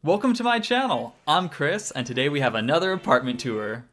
Welcome to my channel. I'm Chris, and today we have another apartment tour.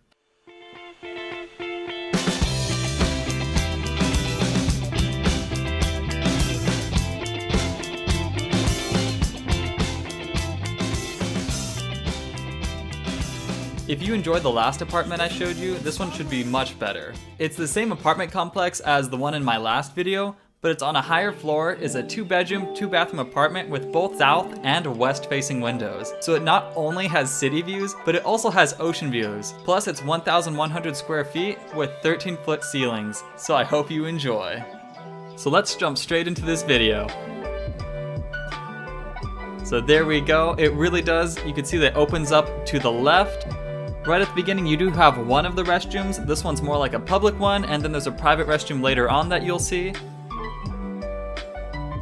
If you enjoyed the last apartment I showed you, this one should be much better. It's the same apartment complex as the one in my last video, but it's on a higher floor, is a 2-bedroom, 2-bathroom apartment with both south and west facing windows. So it not only has city views, but it also has ocean views. Plus it's 1,100 square feet with 13-foot ceilings, so I hope you enjoy. So let's jump straight into this video. So there we go, it really does. You can see that it opens up to the left. Right at the beginning you do have one of the restrooms. This one's more like a public one, and then there's a private restroom later on that you'll see.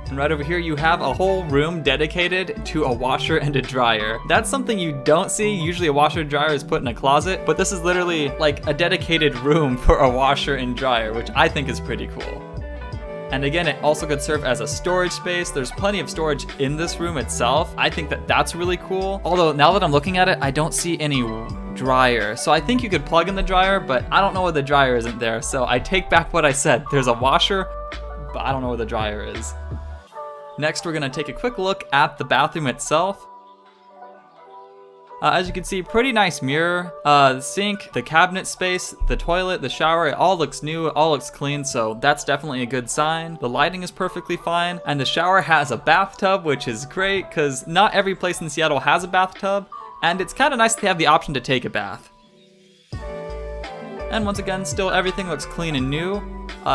And right over here you have a whole room dedicated to a washer and a dryer. That's something you don't see. Usually a washer and dryer is put in a closet, but this is literally like a dedicated room for a washer and dryer, which I think is pretty cool. And again, it also could serve as a storage space. There's plenty of storage in this room itself. I think that that's really cool. Although now that I'm looking at it, I don't see any dryer. So I think you could plug in the dryer, but I don't know where the dryer isn't there. So I take back what I said. There's a washer, but I don't know where the dryer is. Next, we're gonna take a quick look at the bathroom itself. As you can see, pretty nice mirror, the sink, the cabinet space, the toilet, the shower, it all looks new, it all looks clean, so that's definitely a good sign. The lighting is perfectly fine, and the shower has a bathtub, which is great, because not every place in Seattle has a bathtub, and it's kind of nice to have the option to take a bath. And once again, still everything looks clean and new.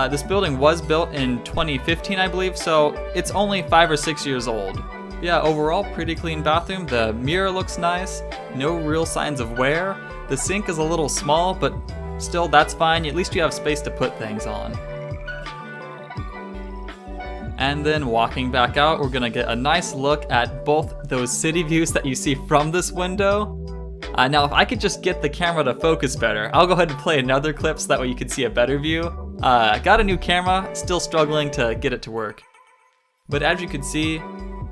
This building was built in 2015, I believe, so it's only 5 or 6 years old. Yeah, overall, pretty clean bathroom. The mirror looks nice, no real signs of wear. The sink is a little small, but still, that's fine. At least you have space to put things on. And then walking back out, we're gonna get a nice look at both those city views that you see from this window. Now, if I could just get the camera to focus better, I'll go ahead and play another clip so that way you can see a better view. I got a new camera, still struggling to get it to work. But as you can see,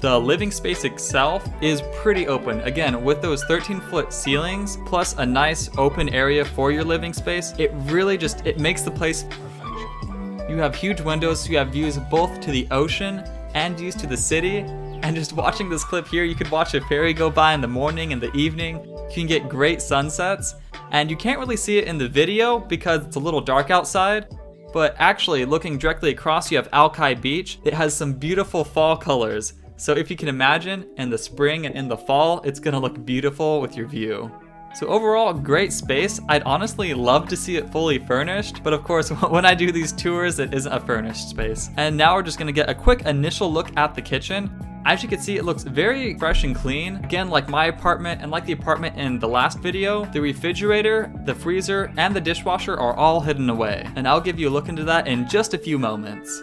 the living space itself is pretty open. Again, with those 13-foot ceilings, plus a nice open area for your living space, it really just, it makes the place perfection. You have huge windows, so you have views both to the ocean and views to the city. And just watching this clip here, you could watch a ferry go by in the morning and the evening. You can get great sunsets, and you can't really see it in the video because it's a little dark outside. But actually, looking directly across, you have Alki Beach. It has some beautiful fall colors. So if you can imagine, in the spring and in the fall, it's gonna look beautiful with your view. So overall, great space. I'd honestly love to see it fully furnished, but of course, when I do these tours, it isn't a furnished space. And now we're just gonna get a quick initial look at the kitchen. As you can see, it looks very fresh and clean. Again, like my apartment and like the apartment in the last video, the refrigerator, the freezer, and the dishwasher are all hidden away. And I'll give you a look into that in just a few moments.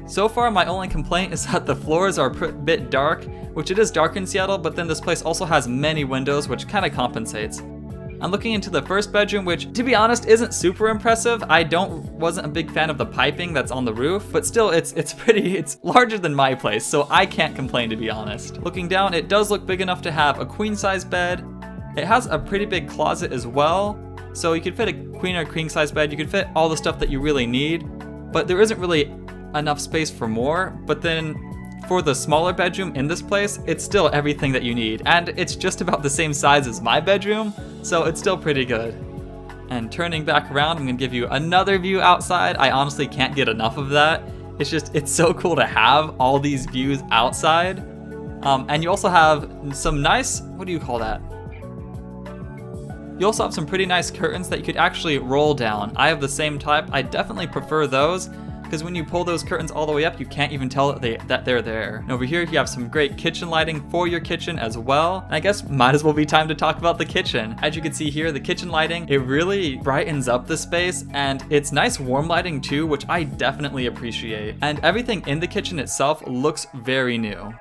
So far, my only complaint is that the floors are a bit dark, which it is dark in Seattle, but then this place also has many windows, which kind of compensates. I'm looking into the first bedroom, which, to be honest, isn't super impressive. I wasn't a big fan of the piping that's on the roof, but still, it's larger than my place, so I can't complain, to be honest. Looking down, it does look big enough to have a queen-size bed. It has a pretty big closet as well, so you could fit a queen or king-size bed. You could fit all the stuff that you really need, but there isn't really enough space for more. But then for the smaller bedroom in this place, it's still everything that you need, and it's just about the same size as my bedroom, so it's still pretty good. And turning back around, I'm gonna give you another view outside. I honestly can't get enough of that. It's so cool to have all these views outside. And you also have some nice, what do you call that? You also have some pretty nice curtains that you could actually roll down. I have the same type. I definitely prefer those, because when you pull those curtains all the way up, you can't even tell that they're there. And over here, you have some great kitchen lighting for your kitchen as well. And I guess might as well be time to talk about the kitchen. As you can see here, the kitchen lighting, it really brightens up the space, and it's nice warm lighting too, which I definitely appreciate. And everything in the kitchen itself looks very new.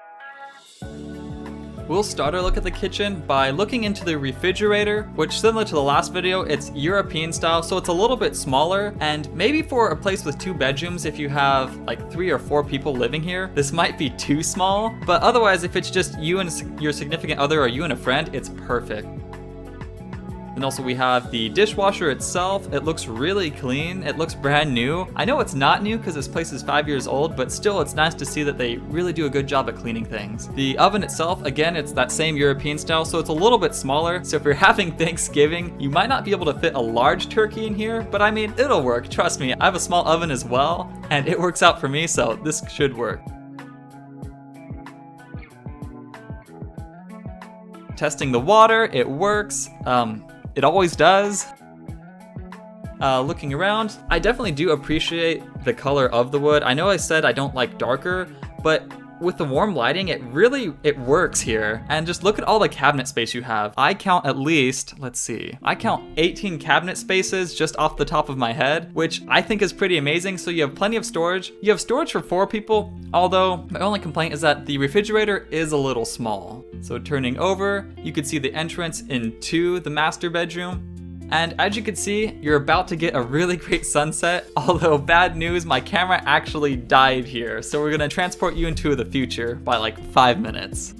We'll start our look at the kitchen by looking into the refrigerator, which similar to the last video, it's European style, so it's a little bit smaller, and maybe for a place with 2 bedrooms, if you have like 3 or 4 people living here, this might be too small, but otherwise if it's just you and your significant other or you and a friend, it's perfect. And also we have the dishwasher itself. It looks really clean. It looks brand new. I know it's not new because this place is 5 years old, but still it's nice to see that they really do a good job at cleaning things. The oven itself, again, it's that same European style, so it's a little bit smaller. So if you're having Thanksgiving, you might not be able to fit a large turkey in here, but I mean, it'll work. Trust me, I have a small oven as well, and it works out for me, so this should work. Testing the water, it works. It always does. Looking around, I definitely do appreciate the color of the wood. I know I said I don't like darker, but with the warm lighting, it works here. And just look at all the cabinet space you have. I count at least, let's see, I count 18 cabinet spaces just off the top of my head, which I think is pretty amazing. So you have plenty of storage. You have storage for 4 people, although my only complaint is that the refrigerator is a little small. So turning over, you could see the entrance into the master bedroom. And as you can see, you're about to get a really great sunset, although bad news, my camera actually died here. So we're gonna transport you into the future by like 5 minutes.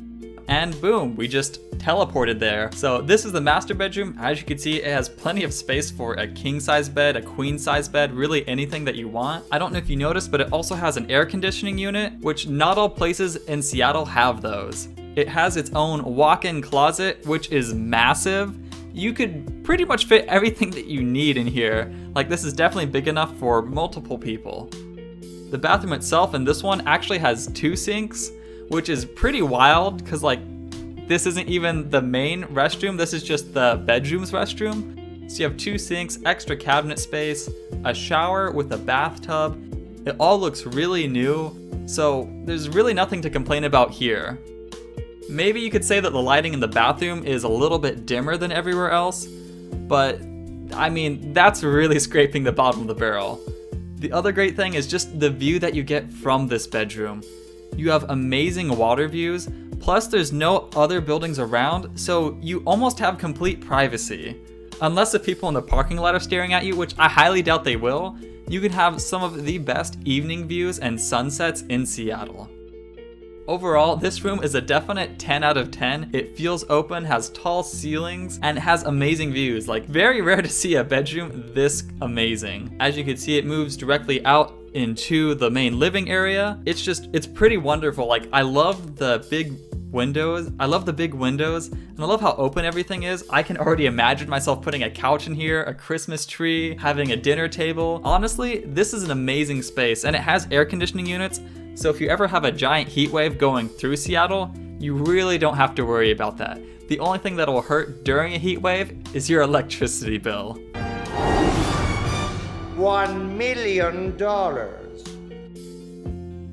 And boom, we just teleported there. So this is the master bedroom. As you can see, it has plenty of space for a king size bed, a queen size bed, really anything that you want. I don't know if you noticed, but it also has an air conditioning unit, which not all places in Seattle have those. It has its own walk-in closet, which is massive. You could pretty much fit everything that you need in here. Like, this is definitely big enough for multiple people. The bathroom itself in this one actually has 2 sinks, which is pretty wild because like this isn't even the main restroom, this is just the bedroom's restroom. So you have 2 sinks, extra cabinet space, a shower with a bathtub. It all looks really new, so there's really nothing to complain about here. Maybe you could say that the lighting in the bathroom is a little bit dimmer than everywhere else, but I mean, that's really scraping the bottom of the barrel. The other great thing is just the view that you get from this bedroom. You have amazing water views, plus there's no other buildings around, so you almost have complete privacy. Unless the people in the parking lot are staring at you, which I highly doubt they will, you can have some of the best evening views and sunsets in Seattle. Overall, this room is a definite 10 out of 10. It feels open, has tall ceilings, and has amazing views. Like, very rare to see a bedroom this amazing. As you can see, it moves directly out into the main living area. It's pretty wonderful. Like, I love the big windows. And I love how open everything is. I can already imagine myself putting a couch in here, a Christmas tree, having a dinner table. Honestly, this is an amazing space, and it has air conditioning units. So if you ever have a giant heat wave going through Seattle, you really don't have to worry about that. The only thing that will hurt during a heat wave is your electricity bill. $1 million.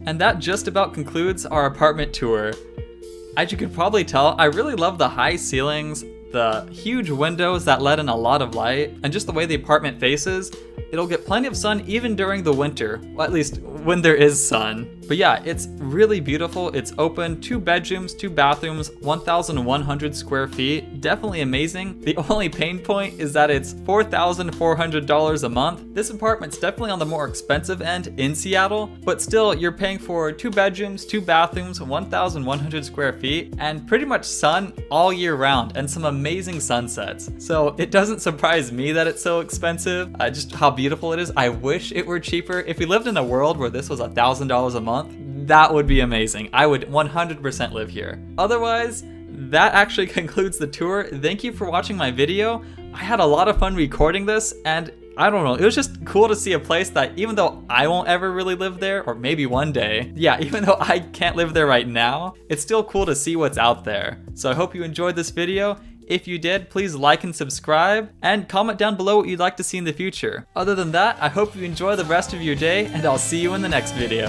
And that just about concludes our apartment tour. As you can probably tell, I really love the high ceilings, the huge windows that let in a lot of light, and just the way the apartment faces. It'll get plenty of sun even during the winter, well, at least when there is sun. But yeah, it's really beautiful. It's open, 2 bedrooms, 2 bathrooms, 1,100 square feet. Definitely amazing. The only pain point is that it's $4,400 a month. This apartment's definitely on the more expensive end in Seattle, but still you're paying for 2 bedrooms, 2 bathrooms, 1,100 square feet, and pretty much sun all year round, and some amazing sunsets. So it doesn't surprise me that it's so expensive, just how beautiful it is. I wish it were cheaper. If we lived in a world where this was $1,000 a month, that would be amazing. I would 100% live here. Otherwise, that actually concludes the tour. Thank you for watching my video. I had a lot of fun recording this, and I don't know, it was just cool to see a place that even though I won't ever really live there, or maybe one day, yeah, even though I can't live there right now, it's still cool to see what's out there. So I hope you enjoyed this video. If you did, please like and subscribe, and comment down below what you'd like to see in the future. Other than that, I hope you enjoy the rest of your day, and I'll see you in the next video.